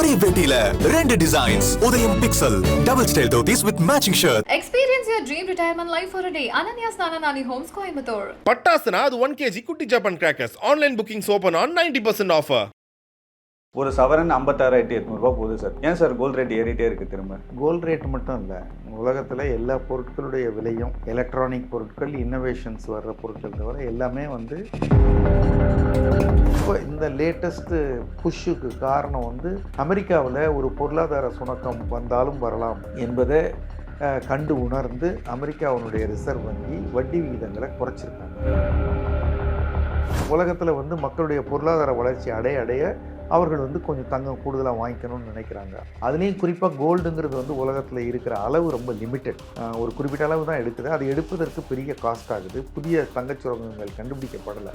ஒரே வேட்டியில 2 டிசைன்ஸ். உதயம் pixel double style dhotis with matching shirt. Experience your dream retirement life for a day. Ananya's Nananani Homes, Coimbatore. பட்டாசுனா அது 1 kg குட்டி Japan crackers. Online bookings open on 90% offer. ஒரு சவரன் 56,800 போகுது sir. ஏன் sir gold rate ஏறிட்டே இருக்கு திரும்ப? கோல்ட் ரேட் மட்டும் இல்லை, உலகத்தில் எல்லா பொருட்களுடைய விலையும், எலக்ட்ரானிக் பொருட்கள், இன்னோவேஷன்ஸ் வர்ற பொருட்கள் தவிர எல்லாமே இப்போ இந்த லேட்டஸ்ட்டு புஷ்ஷுக்கு காரணம் அமெரிக்காவில் ஒரு பொருளாதார சுணக்கம் வந்தாலும் வரலாம் என்பதை கண்டு உணர்ந்து அமெரிக்காவினுடைய ரிசர்வ் வங்கி வட்டி விகிதங்களை குறைச்சிருக்காங்க. உலகத்தில் மக்களுடைய பொருளாதார வளர்ச்சி அடைய அவர்கள் கொஞ்சம் தங்கம் கூடுதலாக வாங்கிக்கணும்னு நினைக்கிறாங்க. அதுலேயும் குறிப்பாக கோல்டுங்கிறது உலகத்தில் இருக்கிற அளவு ரொம்ப லிமிட்டட். ஒரு குறிப்பிட்ட அளவு தான் எடுக்குது. அது எடுப்பதற்கு பெரிய காஸ்ட் ஆகுது. புதிய தங்கச்சுரங்கங்கள் கண்டுபிடிக்கப்படலை.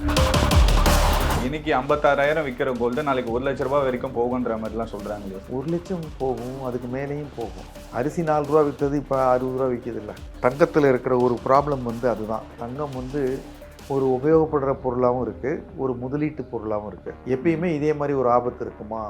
இன்னைக்கு 56,000 விற்கிற கோல்டு நாளைக்கு 1 லட்ச ரூபாய் வரைக்கும் போகுன்ற மாதிரிலாம் சொல்கிறாங்க. 1 லட்சம் போகும், அதுக்கு மேலேயும் போகும். அரிசி 4 ரூபா விற்றது இப்போ 60 ரூபா விற்கிது இல்லை. தங்கத்தில் இருக்கிற ஒரு ப்ராப்ளம் அதுதான். தங்கம் ஒரு உபயோகப்படுற பொருளாகவும் இருக்குது, ஒரு முதலீட்டு பொருளாகவும் இருக்குது. எப்பயுமே இதே மாதிரி ஒரு ஆபத்து இருக்குமா,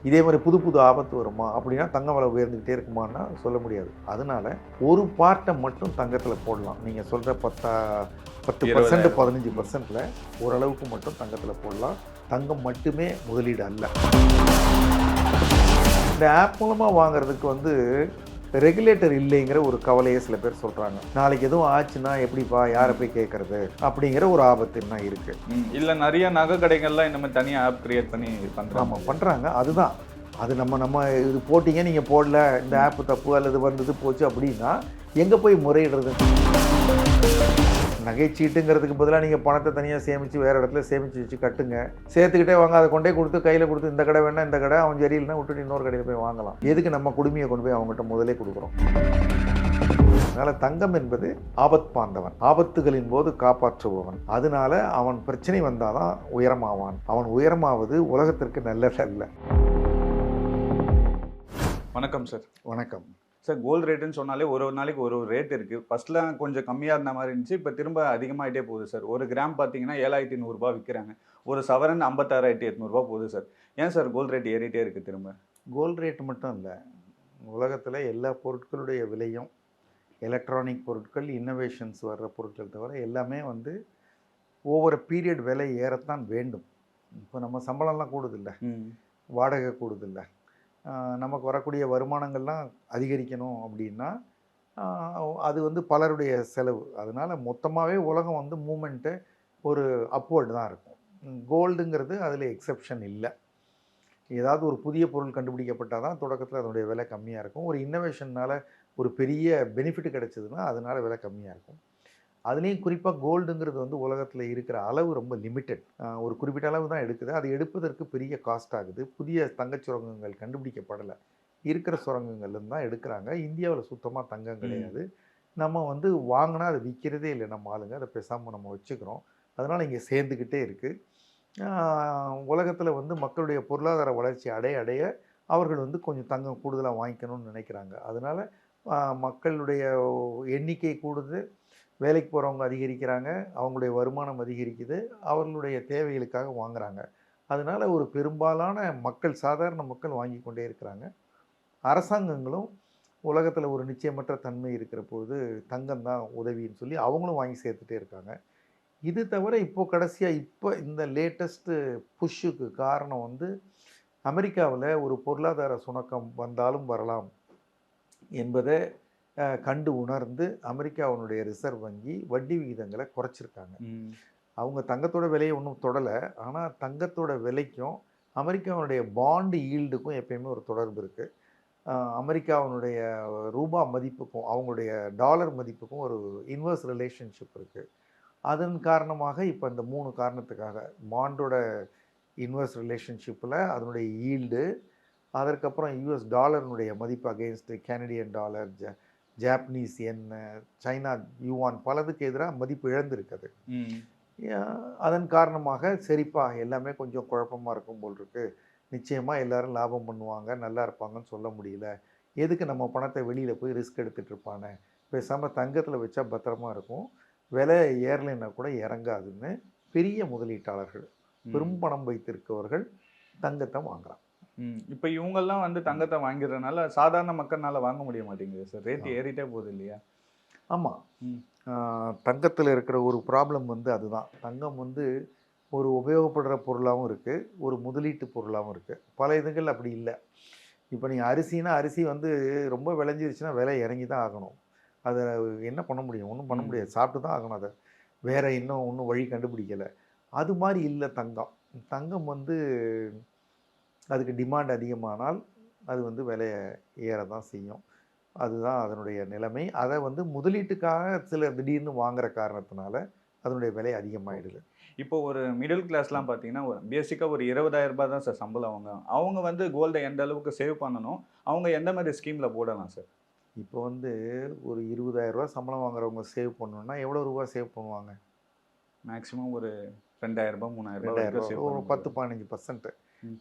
இதே மாதிரி புது புது ஆபத்து வருமா அப்படின்னா தங்கம் விலை உயர்ந்துக்கிட்டே இருக்குமான்னா சொல்ல முடியாது. அதனால் ஒரு பார்ட்டை மட்டும் தங்கத்தில் போடலாம். நீங்கள் சொல்கிற 10% 15%ல் ஓரளவுக்கு மட்டும் தங்கத்தில் போடலாம். தங்கம் மட்டுமே முதலீடு அல்ல. இந்த ஆப் மூலமாக வாங்குறதுக்கு ரெகுலேட்டர் இல்லைங்கிற ஒரு கவலையை சில பேர் சொல்கிறாங்க. நாளைக்கு எதுவும் ஆச்சுன்னா எப்படிப்பா, யாரை போய் கேட்குறது அப்படிங்கிற ஒரு ஆபத்து என்ன இருக்குது. இல்லை, நிறைய நகை கடைகள்லாம் இந்த மாதிரி தனியாக ஆப் கிரியேட் பண்ணி பண்ணுறாங்க. அதுதான் அது நம்ம இது போட்டிங்க, நீங்கள் போடல, இந்த ஆப்பு தப்பு அல்லது போச்சு அப்படின்னா எங்கே போய் முறையிடுறது? நகைச்சீட்டுங்கிறதுக்கு பதிலாக நீங்கள் பணத்தை தனியாக சேமித்து வேறு இடத்துல சேமித்து வச்சு கட்டுங்க. சேர்த்துக்கிட்டே வாங்க. அதை கொண்டே கொடுத்து கையில் கொடுத்து இந்த கடை வேணால் இந்த கடை, அவன் சரியில்லைன்னா விட்டுட்டு இன்னொரு கடையில் போய் வாங்கலாம். எதுக்கு நம்ம குடுமையை கொண்டு போய் அவங்ககிட்ட முதலே கொடுக்குறோம்? அதனால் தங்கம் என்பது ஆபத்பாந்தவன், ஆபத்துகளின் போது காப்பாற்றுபவன். அதனால அவன் பிரச்சனை வந்தால் தான் உயரமாவான். அவன் உயரமாவது உலகத்திற்கு நல்லதல்ல. வணக்கம் சார். வணக்கம் சார். கோல்டு ரேட்டுன்னு சொன்னாலே ஒரு நாளைக்கு ஒரு ரேட் இருக்குது. ஃபஸ்ட்லாம் கொஞ்சம் கம்மியாக இருந்த மாதிரி இருந்துச்சு, இப்போ திரும்ப அதிகமாகிட்டே போகுது சார். ஒரு கிராம் பார்த்தீங்கன்னா 7,100 விற்கிறாங்க. ஒரு சவரன் 56,800 போகுது சார். ஏன் சார் கோல்டு ரேட் ஏறிட்டே இருக்குது திரும்ப? கோல்டு ரேட் மட்டும் இல்லை, உலகத்தில் எல்லா பொருட்களுடைய விலையும், எலக்ட்ரானிக் பொருட்கள், இன்னோவேஷன்ஸ் வர்ற பொருட்கள் தவிர எல்லாமே ஒவ்வொரு பீரியட் விலை ஏறத்தான் வேண்டும். இப்போ நம்ம சம்பளம்லாம் கூடுதில்லை, வாடகை கூடுதில்லை, நமக்கு வரக்கூடிய வருமானங்கள்லாம் அதிகரிக்கணும் அப்படின்னா அது பலருடைய செலவு. அதனால் மொத்தமாகவே உலகம் மூமெண்ட்டு ஒரு அப்வர்டு தான் இருக்கும். கோல்டுங்கிறது அதில் எக்ஸெப்ஷன் இல்லை. ஏதாவது ஒரு புதிய பொருள் கண்டுபிடிக்கப்பட்டால் தான் தொடக்கத்தில் அதனுடைய விலை கம்மியாக இருக்கும். ஒரு இன்னோவேஷன்னால் ஒரு பெரிய பெனிஃபிட் கிடச்சிதுன்னா அதனால் விலை கம்மியாக இருக்கும். அதுலேயும் குறிப்பாக கோல்டுங்கிறது உலகத்தில் இருக்கிற அளவு ரொம்ப லிமிட்டட். ஒரு குறிப்பிட்ட அளவு தான் எடுக்குது. அது எடுப்பதற்கு பெரிய காஸ்ட் ஆகுது. புதிய தங்கச்சுரங்கங்கள் கண்டுபிடிக்கப்படலை. இருக்கிற சுரங்கங்கள்லேருந்து தான் எடுக்கிறாங்க. இந்தியாவில் சுத்தமாக தங்கம் கிடையாது. நம்ம வாங்கினா அதை விற்கிறதே இல்லை. நம்ம ஆளுங்க அதை பேசாமல் நம்ம வச்சுக்கிறோம். அதனால் இங்கே சேர்ந்துக்கிட்டே இருக்குது. உலகத்தில் மக்களுடைய பொருளாதார வளர்ச்சி அடைய அவர்கள் கொஞ்சம் தங்கம் கூடுதலாக வாங்கிக்கணும்னு நினைக்கிறாங்க. அதனால் மக்களுடைய எண்ணிக்கை கூடுது, வேலைக்கு போகிறவங்க அதிகரிக்கிறாங்க, அவங்களுடைய வருமானம் அதிகரிக்குது, அவர்களுடைய தேவைகளுக்காக வாங்குகிறாங்க. அதனால் ஒரு பெரும்பாலான மக்கள், சாதாரண மக்கள் வாங்கி கொண்டே இருக்கிறாங்க. அரசாங்கங்களும் உலகத்தில் ஒரு நிச்சயமற்ற தன்மை இருக்கிற போது தங்கம் தான் உதவின்னு சொல்லி அவங்களும் வாங்கி சேர்த்துட்டே இருக்காங்க. இது தவிர இப்போ இந்த லேட்டஸ்ட்டு புஷ்ஷுக்கு காரணம் அமெரிக்காவில் ஒரு பொருளாதார சுணக்கம் வந்தாலும் வரலாம் என்பதை கண்டு உணர்ந்து அமெரிக்காவினுடைய ரிசர்வ் வங்கி வட்டி விகிதங்களை குறைச்சிருக்காங்க. அவங்க தங்கத்தோட விலையை ஒன்றும் தொடலை, ஆனால் தங்கத்தோட விலைக்கும் அமெரிக்காவினுடைய பாண்டு ஈல்டுக்கும் எப்பயுமே ஒரு தொடர்பு இருக்குது. அமெரிக்காவினுடைய ரூபா மதிப்புக்கும் அவங்களுடைய டாலர் மதிப்புக்கும் ஒரு இன்வர்ஸ் ரிலேஷன்ஷிப் இருக்குது. அதன் காரணமாக இப்போ இந்த 3 காரணத்துக்காக பாண்டோட இன்வர்ஸ் ரிலேஷன்ஷிப்பில் அதனுடைய ஈல்டு, அதற்கப்புறம் யூஎஸ் டாலர்னுடைய மதிப்பு against Canadian dollar, Japanese yen, China yuan பலதுக்கு எதிராக மதிப்பு இழந்திருக்குது. அதன் காரணமாக சரிப்பா எல்லாமே கொஞ்சம் குழப்பமாக இருக்கும் போல் இருக்குது, நிச்சயமாக எல்லோரும் லாபம் பண்ணுவாங்க, நல்லா இருப்பாங்கன்னு சொல்ல முடியல, எதுக்கு நம்ம பணத்தை வெளியில் போய் ரிஸ்க் எடுத்துகிட்டு இருப்பானே, பேசாமல் தங்கத்தில் வச்சா பத்திரமா இருக்கும், விலை ஏறலைன்னா கூட இறங்காதுன்னு பெரிய முதலீட்டாளர்கள், பெரும் பணம் வைத்திருக்கவர்கள் தங்கத்தை வாங்குறான். இப்போ இவங்கெல்லாம் வந்து தங்கத்தை வாங்கிடுறதுனால சாதாரண மக்கள்னால வாங்க முடிய மாட்டேங்குது சார். ரேட் ஏறிட்டே போகுது இல்லையா? ஆமாம். ம். தங்கத்தில் இருக்கிற ஒரு ப்ராப்ளம் வந்து அதுதான். தங்கம் வந்து ஒரு உபயோகப்படுற பொருளாகவும் இருக்குது, ஒரு முதலீட்டு பொருளாகவும் இருக்குது. பல இதுகள் அப்படி இல்லை. இப்போ நீங்கள் அரிசி வந்து ரொம்ப விளைஞ்சிருச்சுன்னா விலை இறங்கி தான் ஆகணும். அதை என்ன பண்ண முடியும்? ஒன்றும் பண்ண முடியாது. சாப்பிட்டு தான் ஆகணும் அதை. வேறு இன்னும் ஒன்றும் வழி கண்டுபிடிக்கலை. அது மாதிரி இல்லை தங்கம். தங்கம் வந்து அதுக்கு டிமாண்ட் அதிகமானால் அது வந்து விலையை ஏற தான் செய்யும். அதுதான் அதனுடைய நிலைமை. அதை வந்து முதலீட்டுக்காக சிலர் திடீர்னு வாங்குற காரணத்தினால அதனுடைய விலை அதிகமாகிடுது. இப்போ ஒரு மிடில் கிளாஸ்லாம் பார்த்தீங்கன்னா பேசிக்காக ஒரு 20,000 ரூபாய் தான் சார் சம்பளம். அவங்க வந்து கோல்டை எந்த அளவுக்கு சேவ் பண்ணணும், அவங்க எந்த மாதிரி ஸ்கீமில் போடலாம் சார்? இப்போ வந்து ஒரு 20,000 சம்பளம் வாங்குறவங்க சேவ் பண்ணணும்னா எவ்வளோ ரூபா சேவ் பண்ணுவாங்க? மேக்ஸிமம் ஒரு 2,000 ரூபாய் 3,000 2,000 ஒரு 10-15%.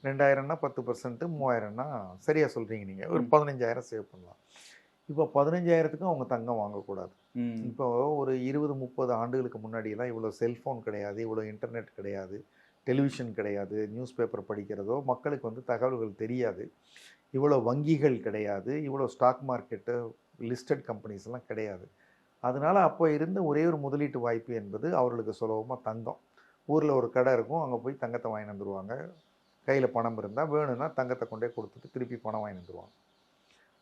2,000னா 10%, 3,000னா சரியாக சொல்கிறீங்க நீங்கள். ஒரு 15,000 சேவ் பண்ணலாம். இப்போ 15,000த்துக்கும் அவங்க தங்கம் வாங்கக்கூடாது. இப்போ ஒரு 20-30 ஆண்டுகளுக்கு முன்னாடியெல்லாம் இவ்வளோ செல்ஃபோன் கிடையாது, இவ்வளோ இன்டர்நெட் கிடையாது, டெலிவிஷன் கிடையாது, நியூஸ் பேப்பர் படிக்கிறதோ மக்களுக்கு வந்து தகவல்கள் தெரியாது, இவ்வளோ வங்கிகள் கிடையாது, இவ்வளோ ஸ்டாக் மார்க்கெட்டு லிஸ்டட் கம்பெனிஸ்லாம் கிடையாது. அதனால் அப்போ இருந்த ஒரே ஒரு முதலீட்டு வாய்ப்பு என்பது அவர்களுக்கு சுலபமாக தங்கம். ஊரில் ஒரு கடை இருக்கும், அங்கே போய் தங்கத்தை வாங்கிட்டு வந்துடுவாங்க. கையில் பணம் இருந்தால் வேணும்னா தங்கத்தை கொண்டே கொடுத்துட்டு திருப்பி பணம் வாங்கிட்டு வந்துடுவாங்க.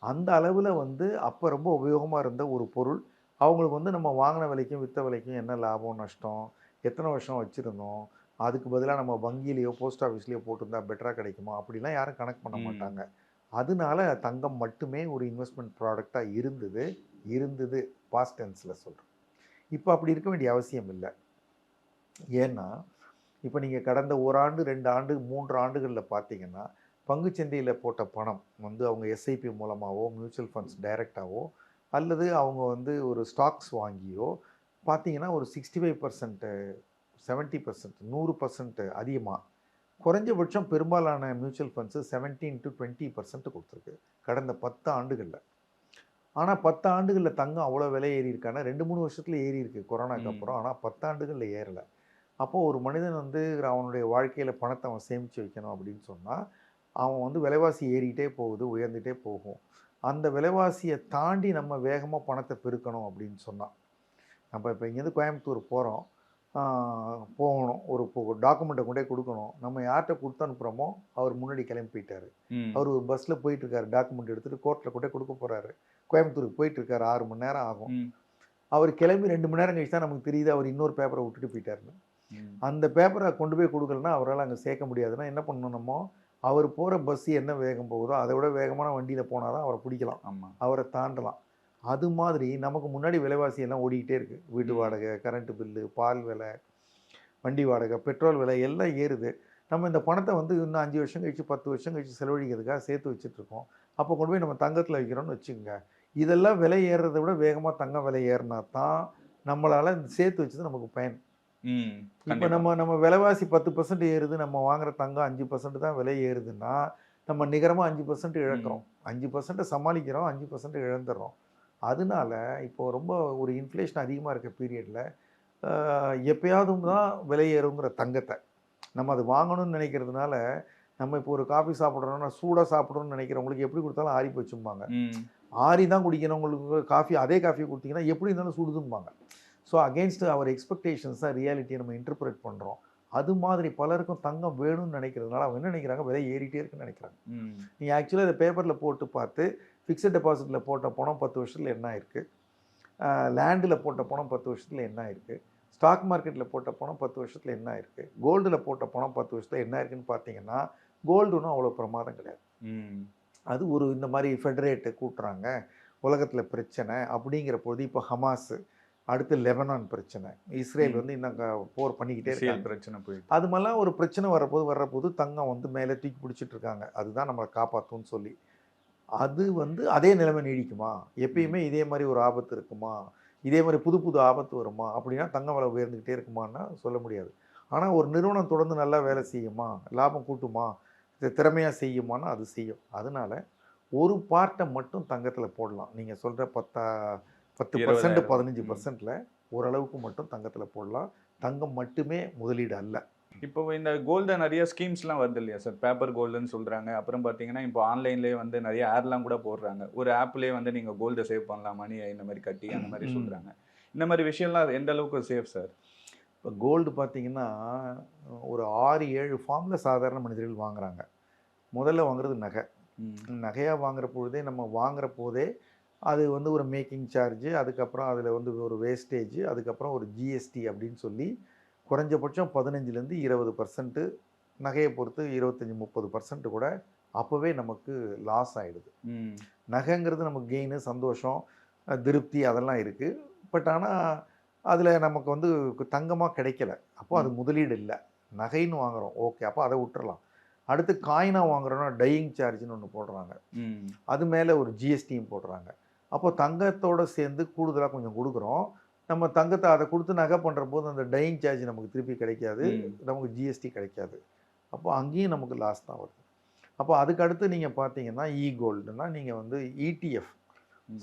அந்த அளவில் வந்து அப்போ ரொம்ப உபயோகமாக இருந்த ஒரு பொருள். அவங்களுக்கு வந்து நம்ம வாங்கின விலைக்கும் விற்ற விலைக்கும் என்ன லாபம் நஷ்டம், எத்தனை வருஷம் வச்சுருந்தோம், அதுக்கு பதிலாக நம்ம வங்கியிலையோ போஸ்ட் ஆஃபீஸ்லேயோ போட்டிருந்தா பெட்டராக கிடைக்குமா, அப்படிலாம் யாரும் கணக்கு பண்ண மாட்டாங்க. அதனால தங்கம் மட்டுமே ஒரு இன்வெஸ்ட்மெண்ட் ப்ராடக்டாக இருந்தது பாஸ்ட் டென்ஸில் சொல்கிறேன். இப்போ அப்படி இருக்க வேண்டிய அவசியம் இல்லை. ஏன்னா இப்போ நீங்கள் கடந்த 1 ஆண்டு 2 ஆண்டு 3 ஆண்டுகளில் பார்த்தீங்கன்னா பங்குச்சந்தையில் போட்ட பணம் வந்து அவங்க எஸ்ஐபி மூலமாகவோ மியூச்சுவல் ஃபண்ட்ஸ் டைரெக்டாகவோ அல்லது அவங்க வந்து ஒரு ஸ்டாக்ஸ் வாங்கியோ பார்த்தீங்கன்னா ஒரு 65%, 70%, 100% அதிகமாக, குறைஞ்சபட்சம் பெரும்பாலான மியூச்சுவல் ஃபண்ட்ஸு 17 to 20% கொடுத்துருக்கு கடந்த 10 ஆண்டுகளில். ஆனால் 10 ஆண்டுகளில் தங்கம் அவ்வளோ விலை ஏறி இருக்கானா? 2-3 வருஷத்தில் ஏறி இருக்குது கொரோனாக்கு அப்புறம். ஆனால் 10 ஆண்டுகளில் ஏறலை. அப்போது ஒரு மனிதன் வந்து அவனுடைய வாழ்க்கையில் பணத்தை அவன் சேமித்து வைக்கணும் அப்படின்னு சொன்னால் அவன் வந்து விலைவாசி ஏறிக்கிட்டே போகுது, உயர்ந்துகிட்டே போகும். அந்த விலைவாசியை தாண்டி நம்ம வேகமாக பணத்தை பெருக்கணும் அப்படின்னு சொன்னான். நம்ம இப்போ இங்கேருந்து கோயம்புத்தூர் போகிறோம், போகணும், ஒரு டாக்குமெண்ட்டை கொண்டே கொடுக்கணும். நம்ம யார்கிட்ட கொடுத்து அனுப்புகிறோமோ அவர் முன்னாடி கிளம்பி போயிட்டார். அவர் ஒரு பஸ்ஸில் போயிட்டுருக்காரு, டாக்குமெண்ட் எடுத்துகிட்டு கோர்ட்டில் கொண்டே கொடுக்க போகிறாரு. கோயம்புத்தூருக்கு போயிட்டுருக்காரு, 6 மணி நேரம் ஆகும். அவர் கிளம்பி 2 மணி நேரம் கழிச்சு தான் நமக்கு தெரியுது அவர் இன்னொரு பேப்பரை விட்டுட்டு போயிட்டாருன்னு. அந்த பேப்பரை கொண்டு போய் கொடுக்கலன்னா அவரால் அங்கே சேர்க்க முடியாதுன்னா என்ன பண்ணணும்? நம்ம அவர் போகிற பஸ் என்ன வேகம் போகுதோ அதை விட வேகமான வண்டியில் போனால் தான் அவரை பிடிக்கலாம், அவரை தாண்டலாம். அது மாதிரி நமக்கு முன்னாடி விலைவாசி எல்லாம் ஓடிக்கிட்டே இருக்குது. வீட்டு வாடகை, கரண்ட்டு பில்லு, பால் விலை, வண்டி வாடகை, பெட்ரோல் விலை எல்லாம் ஏறுது. நம்ம இந்த பணத்தை வந்து இன்னும் 5 வருஷம் கழிச்சு 10 வருஷம் கழிச்சு செலவழிக்கிறதுக்காக சேர்த்து வச்சுட்ருக்கோம். அப்போ கொண்டு போய் நம்ம தங்கத்தில் வைக்கிறோம்னு வச்சுக்கோங்க. இதெல்லாம் விலை ஏறுறதை விட வேகமாக தங்கம் விலை ஏறினா தான் நம்மளால் சேர்த்து வச்சது நமக்கு பயன். இப்போ நம்ம விலைவாசி 10% ஏறுது, நம்ம வாங்குற தங்கம் 5% தான் விலை ஏறுதுன்னா நம்ம நிகரமாக 5% இழக்கிறோம். 5% சமாளிக்கிறோம், 5% இழந்துடுறோம். அதனால இப்போ ரொம்ப ஒரு இன்ஃப்ளேஷன் அதிகமாக இருக்க பீரியடில் எப்பயாவது தான் விலை ஏறுங்கிற தங்கத்தை நம்ம அது வாங்கணும்னு நினைக்கிறதுனால நம்ம இப்போ ஒரு காஃபி சாப்பிட்றோம்னா சூடாக சாப்பிடணும்னு நினைக்கிறவங்களுக்கு எப்படி கொடுத்தாலும் ஆறி வச்சும்பாங்க. ஆறி தான் குடிக்கிறவங்களுக்கு காஃபி அதே காஃபி கொடுத்தீங்கன்னா எப்படி இருந்தாலும் சுடுதும்பாங்க. ஸோ அகெயின்ஸ்ட் அவர் எக்ஸ்பெக்டேஷன்ஸ் தான் ரியாலிட்டியை நம்ம இன்டர்பிரேட் பண்ணுறோம். அது மாதிரி பலருக்கும் தங்கம் வேணும்னு நினைக்கிறதுனால அவங்க என்ன நினைக்கிறாங்க, விலை ஏறிட்டே இருக்குன்னு நினைக்கிறாங்க. நீங்கள் ஆக்சுவலாக இதை பேப்பரில் போட்டு பார்த்து ஃபிக்ஸட் டெபாசிட்டில் போட்ட பணம் 10 வருஷத்தில் என்ன இருக்குது, லேண்டில் போட்ட பணம் 10 வருஷத்தில் என்ன இருக்குது, ஸ்டாக் மார்க்கெட்டில் போட்ட பணம் 10 வருஷத்தில் என்ன இருக்குது, கோல்டில் போட்ட பணம் 10 வருஷத்தில் என்ன இருக்குதுன்னு பார்த்தீங்கன்னா கோல்டு ஒன்றும் அவ்வளோ பிரமாதம் கிடையாது. அது ஒரு இந்த மாதிரி ஃபெடரேட்டு கூட்டுறாங்க, உலகத்தில் பிரச்சனை அப்படிங்கிற போது இப்போ ஹமாஸு, அடுத்து லெபனான் பிரச்சனை, இஸ்ரேல் வந்து இன்னும் போர் பண்ணிக்கிட்டே இருக்காங்க, பிரச்சனை போயிட்டு அது மாதிரிலாம் ஒரு பிரச்சனை வர்றபோது தங்கம் வந்து மேலே தூக்கி பிடிச்சிட்டு இருக்காங்க. அதுதான் நம்மளை காப்பாற்றும்னு சொல்லி. அது வந்து அதே நிலைமை நீடிக்குமா? எப்பயுமே இதே மாதிரி ஒரு ஆபத்து இருக்குமா? இதே மாதிரி புது புது ஆபத்து வருமா? அப்படின்னா தங்கம் விலை உயர்ந்துக்கிட்டே இருக்குமான்னா சொல்ல முடியாது. ஆனால் ஒரு நிறுவனம் தொடர்ந்து நல்லா வேலை செய்யுமா, லாபம் கூட்டுமா, திறமையாக செய்யுமானா அது செய்யும். அதனால் ஒரு பார்ட்டை மட்டும் தங்கத்தில் போடலாம். நீங்கள் சொல்கிற 10% 15%ல் ஓரளவுக்கு மட்டும் தங்கத்தில் போடலாம். தங்கம் மட்டுமே முதலீடு அல்ல. இப்போ இந்த கோல்டு நிறைய ஸ்கீம்ஸ்லாம் வருது இல்லையா சார்? பேப்பர் கோல்டுன்னு சொல்றாங்க. அப்புறம் பார்த்தீங்கன்னா, இப்போ ஆன்லைன்லேயே வந்து நிறைய ஆட்லாம் கூட போடுறாங்க. ஒரு ஆப்லேயே வந்து நீங்க கோல்ட சேவ் பண்ணலாம். மணி இந்த மாரி கட்டி அந்த மாரி சொல்றாங்க. இந்த மாரி விஷயம்லாம் எந்த அளவுக்கு சேஃப் சார்? இப்போ கோல்டு பார்த்தீங்கன்னா, ஒரு 6, 7 ஃபார்மில் சாதாரண மனிதர்கள் வாங்குறாங்க. முதல்ல வாங்குறது நகை. நகையாக வாங்குற பொழுதே நம்ம வாங்குற போதே அது வந்து ஒரு மேக்கிங் சார்ஜ், அதுக்கப்புறம் அதில் வந்து ஒரு வேஸ்டேஜ், அதுக்கப்புறம் ஒரு ஜிஎஸ்டி அப்படின்னு சொல்லி குறைஞ்சபட்சம் 15லேருந்து 20% நகையை பொறுத்து 25, 30% கூட அப்போவே நமக்கு லாஸ் ஆகிடுது. நகைங்கிறது நமக்கு கெயின், சந்தோஷம், திருப்தி அதெல்லாம் இருக்குது. பட் ஆனால் அதில் நமக்கு வந்து தங்கமாக கிடைக்கல. அப்போ அது முதலீடு இல்லை. நகைன்னு வாங்குகிறோம், ஓகே, அப்போ அதை விட்டுறலாம். அடுத்து காயினாக வாங்குறோன்னா டையிங் சார்ஜ்னு ஒன்று போடுறாங்க. அது மேலே ஒரு ஜிஎஸ்டியும் போடுறாங்க. அப்போ தங்கத்தோடு சேர்ந்து கூடுதலாக கொஞ்சம் கொடுக்குறோம். நம்ம தங்கத்தை அதை கொடுத்து நகை பண்ணுற போது அந்த டையிங் சார்ஜ் நமக்கு திருப்பி கிடைக்காது, நமக்கு ஜிஎஸ்டி கிடைக்காது. அப்போ அங்கேயும் நமக்கு லாஸ் தான் வருது. அப்போ அதுக்கு அடுத்து நீங்கள் பார்த்தீங்கன்னா கோல்டுனா நீங்கள் வந்து இடிஎஃப்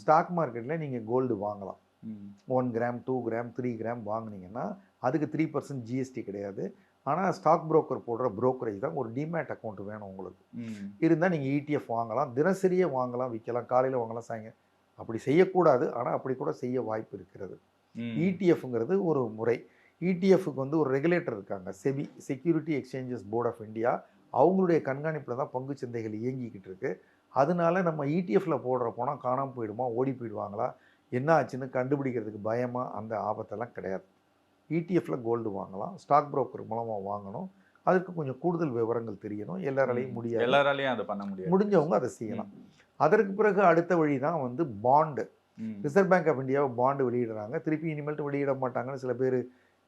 ஸ்டாக் மார்க்கெட்டில் நீங்கள் கோல்டு வாங்கலாம். 1 கிராம், 2 கிராம், 3 கிராம் வாங்கினீங்கன்னா அதுக்கு 3% ஜிஎஸ்டி கிடையாது. ஆனால் ஸ்டாக் புரோக்கர் போடுற புரோக்கரேஜ் தான். ஒரு டிமேட் அக்கௌண்ட் வேணும் உங்களுக்கு. இருந்தால் நீங்கள் இடிஎஃப் வாங்கலாம், தினசரியே வாங்கலாம், விற்கலாம், காலையில் வாங்கலாம், சாயங்காலம். அப்படி செய்யக்கூடாது, ஆனால் அப்படி கூட செய்ய வாய்ப்பு இருக்கிறது. இடிஎஃப்ங்கிறது ஒரு முறை. இடிஎஃப்க்கு வந்து ஒரு ரெகுலேட்டர் இருக்காங்க, SEBI, security exchanges board of India. அவங்களுடைய கண்காணிப்பில் தான் பங்கு சந்தைகள் இயங்கிக்கிட்டு இருக்கு. அதனால நம்ம இடிஎஃப்ல போடுற போனால் காணாமல் போயிடுமா, ஓடி போயிடுவாங்களா, என்ன ஆச்சுன்னு கண்டுபிடிக்கிறதுக்கு பயமா, அந்த ஆபத்தெல்லாம் கிடையாது. இடிஎஃப்ல கோல்டு வாங்கலாம், ஸ்டாக் புரோக்கர் மூலமாக வாங்கணும். அதுக்கு கொஞ்சம் கூடுதல் விவரங்கள் தெரியணும். எல்லாராலையும் முடியாது, எல்லாராலையும் அதை பண்ண முடியாது. முடிஞ்சவங்க அதை செய்யலாம். அதற்கு பிறகு அடுத்த வழி தான் வந்து பாண்டு. ரிசர்வ் பேங்க் ஆஃப் இந்தியாவை பாண்டு வெளியிடுறாங்க. திருப்பி இனிமேல்ட்டு வெளியிட மாட்டாங்கன்னு சில பேர்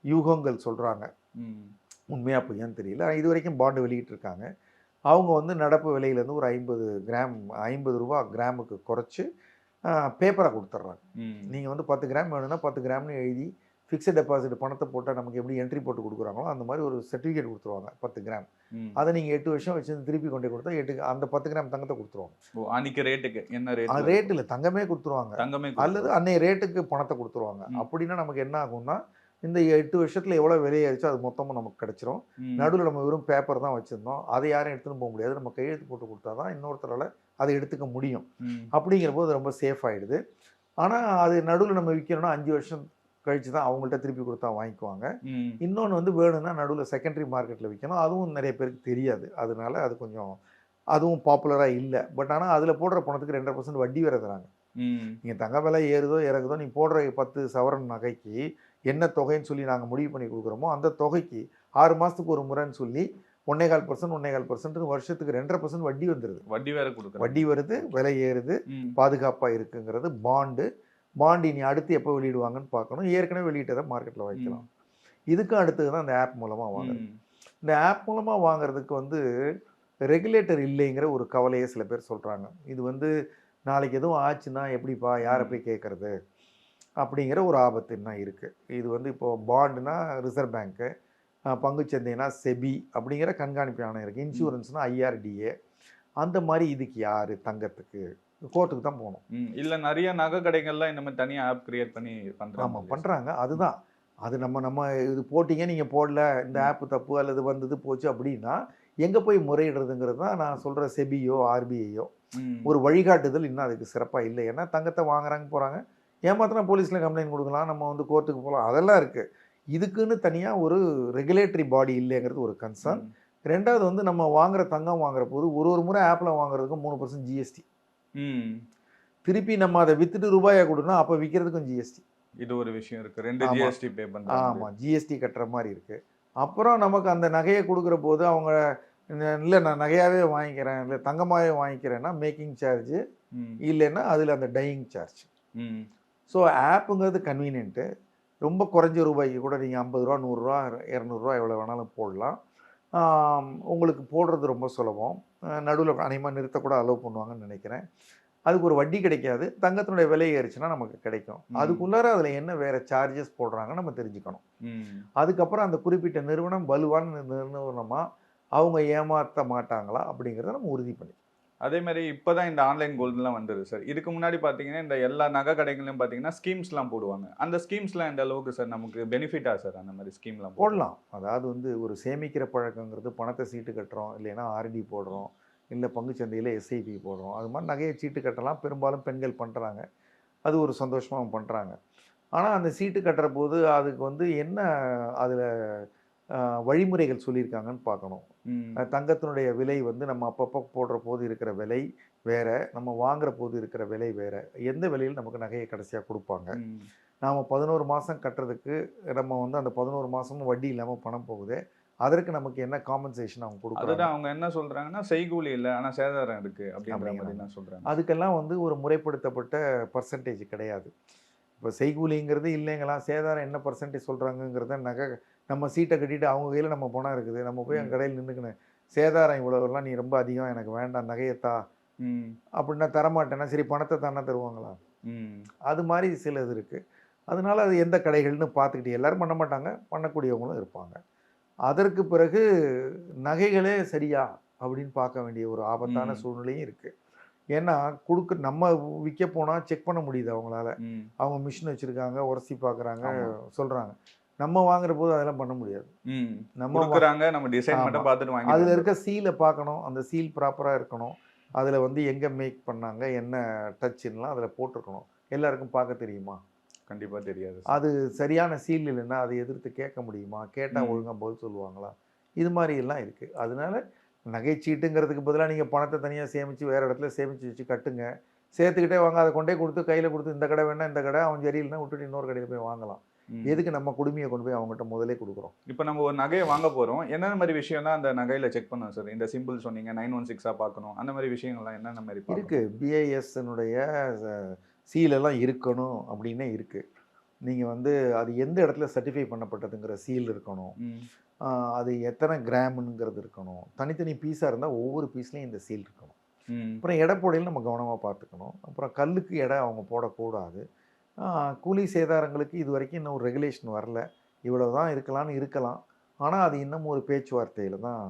யூகங்கள் சொல்கிறாங்க. உண்மையாக பொய்யான்னு தெரியல. இது வரைக்கும் பாண்டு வெளியிட்டிருக்காங்க. அவங்க வந்து நடப்பு விலையிலேருந்து ஒரு 50 ரூபா கிராமுக்கு குறைச்சி பேப்பராக கொடுத்துட்றாங்க. நீங்கள் வந்து 10 கிராம் வேணும்னா 10 கிராம்னு எழுதி ஃபிக்ஸட் டெபாசிட் பணத்தை போட்டால் நமக்கு எப்படி என்ட்ரி போட்டு கொடுக்குறாங்களோ அந்த மாதிரி ஒரு சர்டிஃபிகேட் கொடுத்துருவாங்க 10 கிராம். அதை நீங்கள் 8 வருஷம் வச்சு திருப்பி கொண்டு கொடுத்தா அந்த 10 கிராம் தங்கத்தை கொடுத்துருவாங்க. அன்னைக்கு ரேட்டுக்கு என்ன ரேட்? ரேட் இல்லை, தங்கமே கொடுத்துருவாங்க. அல்லது அன்னைய ரேட்டுக்கு பணத்தை கொடுத்துருவாங்க. அப்படின்னா நமக்கு என்ன ஆகும்னா, இந்த 8 வருஷத்தில் எவ்வளோ விலையாயிருச்சோ அது மொத்தமாக நமக்கு கிடச்சிரும். நடுவில் நம்ம வெறும் பேப்பர் தான் வச்சுருந்தோம், அதை யாரும் எடுத்துன்னு போக முடியாது. நம்ம கையெழுத்து போட்டு கொடுத்தா தான் இன்னொருத்தரால் அதை எடுத்துக்க முடியும். அப்படிங்கிற போது ரொம்ப சேஃப் ஆகிடுது. ஆனால் அது நடுவில் நம்ம விற்கணும்னா 5 வருஷம் கழிச்சு தான் அவங்கள்ட்ட திருப்பி கொடுத்தா வாங்கிக்குவாங்க. இன்னொன்று வந்து வேணும்னா நடுவில் செகண்டரி மார்க்கெட்டில் விற்கணும். அதுவும் நிறைய பேருக்கு தெரியாது. அதனால அது கொஞ்சம் அதுவும் பாப்புலராக இல்லை. பட் ஆனால் அதில் போடுற பணத்துக்கு 2% வட்டி வேறு தராங்க. நீங்கள் தங்க விலை ஏறுதோ இறக்குதோ, நீ போடுற 10 சவரன் நகைக்கு என்ன தொகைன்னு சொல்லி நாங்கள் முடிவு பண்ணி கொடுக்குறோமோ அந்த தொகைக்கு 6 மாதத்துக்கு ஒரு முறைன்னு சொல்லி 1.25% வருஷத்துக்கு 2.5% வட்டி வந்துடுது. வட்டி வேறு கொடுக்குறது, வட்டி வருது, விலை ஏறுது, பாதுகாப்பாக இருக்குங்கிறது பாண்டு. இனி அடுத்து எப்போ வெளியிடுவாங்கன்னு பார்க்கணும். ஏற்கனவே வெளியிட்டதை மார்க்கெட்டில் வைக்கலாம். இதுக்கும் அடுத்தது தான் இந்த ஆப் மூலமாக வாங்குறது. இந்த ஆப் மூலமாக வாங்குறதுக்கு வந்து ரெகுலேட்டர் இல்லைங்கிற ஒரு கவலையை சில பேர் சொல்கிறாங்க. இது வந்து நாளைக்கு எதுவும் ஆச்சுன்னா எப்படிப்பா, யாரை போய் கேட்குறது அப்படிங்கிற ஒரு ஆபத்து என்ன இருக்குது. இது வந்து இப்போது பாண்டுனா ரிசர்வ் பேங்க்கு, பங்குச்சந்தைனா செபி அப்படிங்கிற கண்காணிப்பு ஆணையம் இருக்குது, இன்சூரன்ஸ்னால் ஐஆர்டிஏ. அந்த மாதிரி இதுக்கு யார் தங்கத்துக்கு கோர்ட்டுக்கு தான் போகணும். இல்லை நிறைய நகை கடைகள்லாம் இந்த மாதிரி தனியாக ஆப் கிரியேட் பண்ணி பண்ணுறாங்க. ஆமாம், பண்ணுறாங்க. அதுதான் அது நம்ம இது போட்டிங்க, நீங்கள் போடல, இந்த ஆப்பு தப்பு அல்லது வந்தது போச்சு அப்படின்னா எங்கே போய் முறையிடுறதுங்கிறது தான் நான் சொல்கிற செபியோ ஆர்பிஐயோ ஒரு வழிகாட்டுதல் இன்னும் அதுக்கு சிறப்பாக இல்லை. ஏன்னா தங்கத்தை வாங்குறாங்க போகிறாங்க, ஏமாத்தினா போலீஸில் கம்ப்ளைண்ட் கொடுக்கலாம், நம்ம வந்து கோர்ட்டுக்கு போகலாம், அதெல்லாம் இருக்குது. இதுக்குன்னு தனியாக ஒரு ரெகுலேட்டரி பாடி இல்லைங்கிறது ஒரு கன்சர்ன். ரெண்டாவது வந்து நம்ம வாங்குற தங்கம் வாங்குற போது ஒரு முறை ஆப்பில் வாங்குறதுக்கு 3% ஜிஎஸ்டி. திருப்பி நம்ம அதை வித்துட்டு ரூபாயை கொடுனா அப்போ விற்கிறதுக்கும் ஜிஎஸ்டி. இது ஒரு விஷயம் இருக்குது, 2 ஜிஎஸ்டி பே பண்ணுறாங்க. ஆமாம், ஜிஎஸ்டி கட்டுற மாதிரி இருக்குது. அப்புறம் நமக்கு அந்த நகையை கொடுக்குற போது அவங்க இல்லை நான் நகையாகவே வாங்கிக்கிறேன், இல்லை தங்கமாகவே வாங்கிக்கிறேன்னா மேக்கிங் சார்ஜு, இல்லைன்னா அதில் அந்த டையிங் சார்ஜ். ஸோ ஆப்புங்கிறது கன்வீனியன்ட்டு. ரொம்ப குறைஞ்ச ரூபாய்க்கு கூட நீங்கள் 50 ரூபா, 100 ரூபா, 200 ரூபா எவ்வளோ வேணாலும் போடலாம். உங்களுக்கு போடுறது ரொம்ப சுலபம். நடுவில் அநேகமாக நிறுத்தக்கூட அலோவ் பண்ணுவாங்கன்னு நினைக்கிறேன். அதுக்கு ஒரு வட்டி கிடைக்காது. தங்கத்தினுடைய விலை ஏறிச்சுன்னா நமக்கு கிடைக்கும். அதுக்குள்ளார அதில் என்ன வேறு சார்ஜஸ் போடுறாங்கன்னு நம்ம தெரிஞ்சுக்கணும். அதுக்கப்புறம் அந்த குறிப்பிட்ட நிறுவனம் வலுவான நிறுவனமாக அவங்க ஏமாற்ற மாட்டாங்களா அப்படிங்கிறத நம்ம உறுதி பண்ணி. அதே மாதிரி இப்போதான் இந்த ஆன்லைன் கோல்டுலாம் வந்தது சார். இதுக்கு முன்னாடி பார்த்தீங்கன்னா இந்த எல்லா நகை கடைகளையும் பார்த்தீங்கன்னா ஸ்கீம்ஸ்லாம் போடுவாங்க. அந்த ஸ்கீம்ஸ்லாம் எந்த அளவுக்கு சார் நமக்கு பெனிஃபிட்டா சார் அந்த மாதிரி ஸ்கீம்லாம் போடலாம். அதாவது வந்து ஒரு சேமிக்கிற பழக்கங்கிறது பணத்தை சீட்டு கட்டுறோம், இல்லைன்னா ஆர்டி போடுறோம், இல்லை பங்குச்சந்தையில் எஸ்ஐபி போடுறோம். அது மாதிரி நகையை சீட்டு கட்டலாம். பெரும்பாலும் பெண்கள் பண்ணுறாங்க. அது ஒரு சந்தோஷமாக பண்ணுறாங்க. ஆனால் அந்த சீட்டு கட்டுற போது அதுக்கு வந்து என்ன அதில் வழிமுறைகள் சொல்லியிருக்காங்கன்னு பார்க்கணும். தங்கத்தினுடைய விலை வந்து நம்ம அப்பப்போ போடுற போது இருக்கிற விலை வேற, நம்ம வாங்குற போது இருக்கிற விலை வேற. எந்த விலையில் நமக்கு நகையை கடைசியாக கொடுப்பாங்க? நாம் 11 மாதம் கட்டுறதுக்கு நம்ம வந்து அந்த 11 மாதமும் வட்டி இல்லாமல் பணம் போகுது. அதற்கு நமக்கு என்ன காம்பன்சேஷன் அவங்க கொடுக்குறாங்க? அதுதான் அவங்க என்ன சொல்றாங்கன்னா செய்கூலி இல்லை ஆனால் சேதாரம் இருக்கு அப்படின்ற மாதிரி தான் சொல்றாங்க. அதுக்கெல்லாம் வந்து ஒரு முறைப்படுத்தப்பட்ட பர்சன்டேஜ் கிடையாது. இப்போ செய்கூலிங்கிறது இல்லைங்களா, சேதாரம் என்ன பர்சன்டேஜ் சொல்கிறாங்கங்கிறத நகை நம்ம சீட்டை கட்டிட்டு அவங்க கையில் நம்ம பணம் இருக்குது, நம்ம போய் அங்கே கடையில் நின்றுக்கணும், சேதாரம் இவ்வளோலாம் நீ ரொம்ப அதிகம், எனக்கு வேண்டாம், நகையத்தா அப்படின்னா தரமாட்டேன்னா சரி பணத்தை தானே தருவாங்களா? அது மாதிரி சில இது இருக்குது. அதனால அது எந்த கடைகள்னு பார்த்துக்கிட்டு எல்லாரும் பண்ண மாட்டாங்க, பண்ணக்கூடியவங்களும் இருப்பாங்க. அதற்கு பிறகு நகைகளே சரியா அப்படின்னு பார்க்க வேண்டிய ஒரு ஆபத்தான சூழ்நிலையும் இருக்குது. ஏன்னா நம்ம விற்க போனால் செக் பண்ண முடியுது அவங்களால. அவங்க மிஷின் வச்சுருக்காங்க, உரசி பார்க்குறாங்க, சொல்கிறாங்க. நம்ம வாங்குற போது அதெல்லாம் பண்ண முடியாது. நம்ம டிசைன் மட்டும் பார்த்துட்டு வாங்கி அதில் இருக்க சீலை பார்க்கணும். அந்த சீல் ப்ராப்பராக இருக்கணும். அதில் வந்து எங்கே மேக் பண்ணாங்க, என்ன டச்சுன்னெலாம் அதில் போட்டிருக்கணும். எல்லாருக்கும் பார்க்க தெரியுமா? கண்டிப்பாக தெரியாது. அது சரியான சீல் இல்லைன்னா அதை எதிர்த்து கேட்க முடியுமா? கேட்டால் ஒழுங்காக பதில் சொல்லுவாங்களா? இது மாதிரி எல்லாம் இருக்குது. அதனால நகைச்சீட்டுங்கிறதுக்கு பதிலாக நீங்கள் பணத்தை தனியாக சேமித்து வேறு இடத்துல சேமித்து வச்சு கட்டுங்க. சேர்த்துக்கிட்டே வாங்க, அதை கொண்டே கொடுத்து கையில் கொடுத்து இந்த கடை வேணா இந்த கடை, அவன் சரியில்லைன்னா விட்டுட்டு இன்னொரு கடையில் போய் வாங்கலாம். எதுக்கு நம்ம குடுமையை கொண்டு போய் அவங்ககிட்ட முதலே கொடுக்குறோம்? இப்போ நம்ம ஒரு நகையை வாங்க போகிறோம், என்னென்ன மாதிரி விஷயம் தான் அந்த நகையில் செக் பண்ணணும் சார்? இந்த சிம்பிள் சொன்னீங்க 916 பார்க்கணும், அந்த மாதிரி விஷயங்கள்லாம் என்னென்ன மாதிரி இருக்குது? பிஐஎஸ்னுடைய சீலெல்லாம் இருக்கணும் அப்படின்னே இருக்குது. நீங்கள் வந்து அது எந்த இடத்துல சர்டிஃபை பண்ணப்பட்டதுங்கிற சீல் இருக்கணும். அது எத்தனை கிராமுங்கிறது இருக்கணும். தனித்தனி பீஸாக இருந்தால் ஒவ்வொரு பீஸ்லேயும் இந்த சீல் இருக்கணும். அப்புறம் எடை போடையில் நம்ம கவனமாக பார்த்துக்கணும். அப்புறம் கல்லுக்கு எடை அவங்க போடக்கூடாது. கூலி சேதாரங்களுக்கு இது வரைக்கும் இன்னும் ஒரு ரெகுலேஷன் வரல. இவ்வளோ தான் இருக்கலாம்னு இருக்கலாம். ஆனால் அது இன்னும் ஒரு பேச்சுவார்த்தையில் தான்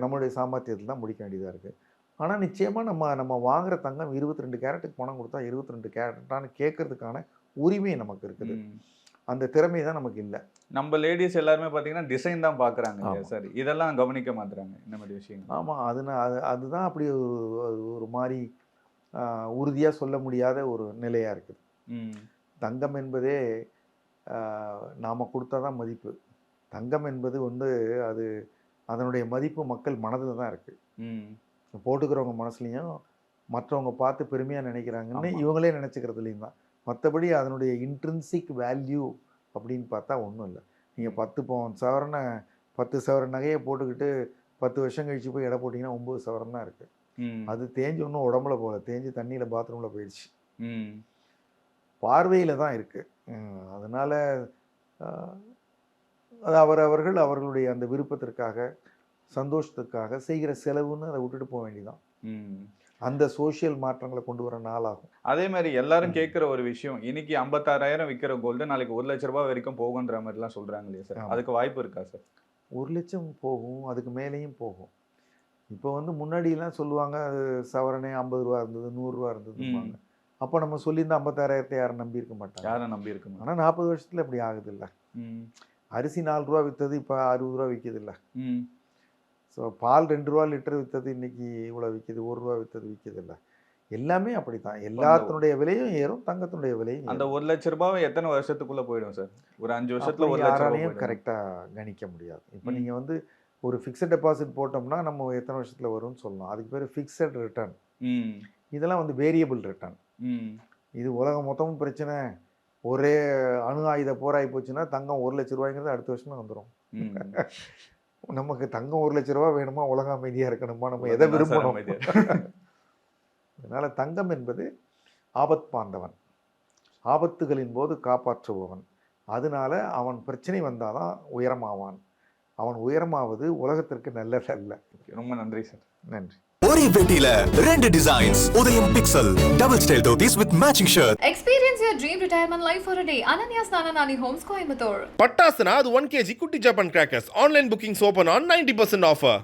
நம்மளுடைய சாமர்த்தியத்தில் தான் முடிக்க வேண்டியதாக இருக்குது. ஆனால் நிச்சயமாக நம்ம வாங்குகிற தங்கம் 22 கேரட்டுக்கு பணம் கொடுத்தா 22 கேரட்டான்னு கேட்கறதுக்கான உரிமை நமக்கு இருக்குது. அந்த திறமை தான் நமக்கு இல்லை. நம்ம லேடிஸ் எல்லாருமே பார்த்தீங்கன்னா டிசைன் தான் பார்க்குறாங்க சார், இதெல்லாம் கவனிக்க மாட்டுறாங்க இந்த மாதிரி விஷயங்கள். ஆமாம், அதுதான் அப்படி ஒரு மாதிரி உறுதியாக சொல்ல முடியாத ஒரு நிலையாக இருக்குது. தங்கம் என்பதே நாம் கொடுத்தா தான் மதிப்பு. தங்கம் என்பது வந்து அது அதனுடைய மதிப்பு மக்கள் மனதில் தான் இருக்குது. போட்டுக்கிறவங்க மனசுலையும் மற்றவங்க பார்த்து பெருமையாக நினைக்கிறாங்கன்னு இவங்களே நினச்சிக்கிறதுலையும் தான். மற்றபடி அதனுடைய இன்ட்ரின்சிக் வேல்யூ அப்படின்னு பார்த்தா ஒன்றும் இல்லை. நீங்கள் 10 சவரன் நகையை போட்டுக்கிட்டு 10 வருஷம் கழித்து போய் எடை போட்டிங்கன்னா 9 சவரன் தான் இருக்குது. அது தேஞ்சு ஒன்றும் உடம்புல போகல, தேஞ்சு தண்ணியில் பாத்ரூமில் போயிடுச்சு. பார்வையில் தான் இருக்குது. அதனால் அது அவர்களுடைய அந்த விருப்பத்திற்காக சந்தோஷத்துக்காக செய்கிற செலவுன்னு அதை விட்டுட்டு போக வேண்டியதான். அந்த சோஷியல் மாற்றங்களை கொண்டு வர நாளாகும். அதே மாதிரி எல்லாரும் கேட்குற ஒரு விஷயம், இன்னைக்கு 56,000 விற்கிற கோல்டு நாளைக்கு 1 லட்ச ரூபாய் வரைக்கும் போகுன்ற மாதிரிலாம் சொல்கிறாங்க இல்லையா சார்? அதுக்கு வாய்ப்பு இருக்கா சார்? 1 லட்சம் போகும், அதுக்கு மேலேயும் போகும். இப்போ வந்து முன்னாடியெல்லாம் சொல்லுவாங்க அது சவரனே 50 ரூபா இருந்தது, 100 ரூபா இருந்ததுவாங்க. அப்போ நம்ம சொல்லியிருந்தா 56,000 யாரும் நம்பியிருக்க மாட்டாங்க. யாரும் நம்பியிருக்க மாட்டாங்க. ஆனால் 40 வருஷத்தில் இப்படி ஆகுது இல்லை? அரிசி 4 ரூபா விற்றது இப்போ 60 ரூபா விற்கிது இல்லை? ஸோ பால் 2 ரூபா லிட்டர் விற்றது இன்னைக்கு இவ்வளோ விற்கிது, 1 ரூபா விற்றது விற்கிது இல்லை? எல்லாமே அப்படி தான். எல்லாத்தினுடைய விலையும் ஏறும், தங்கத்தினுடைய விலையும். அந்த 1 லட்ச ரூபாய் எத்தனை வருஷத்துக்குள்ளே போயிடும் சார்? ஒரு 5 வருஷத்தில் 1 யாராலையும் கரெக்டாக கணிக்க முடியாது. இப்போ நீங்கள் வந்து ஒரு ஃபிக்ஸட் டெபாசிட் போட்டோம்னா நம்ம எத்தனை வருஷத்தில் வரும்னு சொல்லலாம். அதுக்கு பேர் ஃபிக்ஸட் ரிட்டர்ன். இதெல்லாம் வந்து வேரியபிள் ரிட்டர்ன். இது உலகம் மொத்தமும் பிரச்சனை, ஒரே அணு ஆயுத போராகி போச்சுன்னா தங்கம் 1 லட்ச ரூபாய்ங்கிறது அடுத்த வருஷம் வந்துடும். நமக்கு தங்கம் 1 லட்ச ரூபா வேணுமா, உலகம் அமைதியாக இருக்கணுமா, நம்ம எதை விரும்பணும்? அதனால் தங்கம் என்பது ஆபத் பாந்தவன், ஆபத்துகளின் போது காப்பாற்றுபவன். அதனால அவன் பிரச்சனை வந்தாதான் உயரமாவான். அவன் உயரமாவது உலகத்திற்கு நல்லதல்ல. ரொம்ப நன்றி சார். நன்றி. ஒரே பெட்டியில 2 டிசைன்ஸ். உதயம் pixel double style dhotis with matching shirt. Experience your dream retirement life for a day. Ananya's Nananani Homes, Coimbatore. பட்டாசுனா அது 1 kg குட்டி Japan crackers. Online bookings open on 90% offer.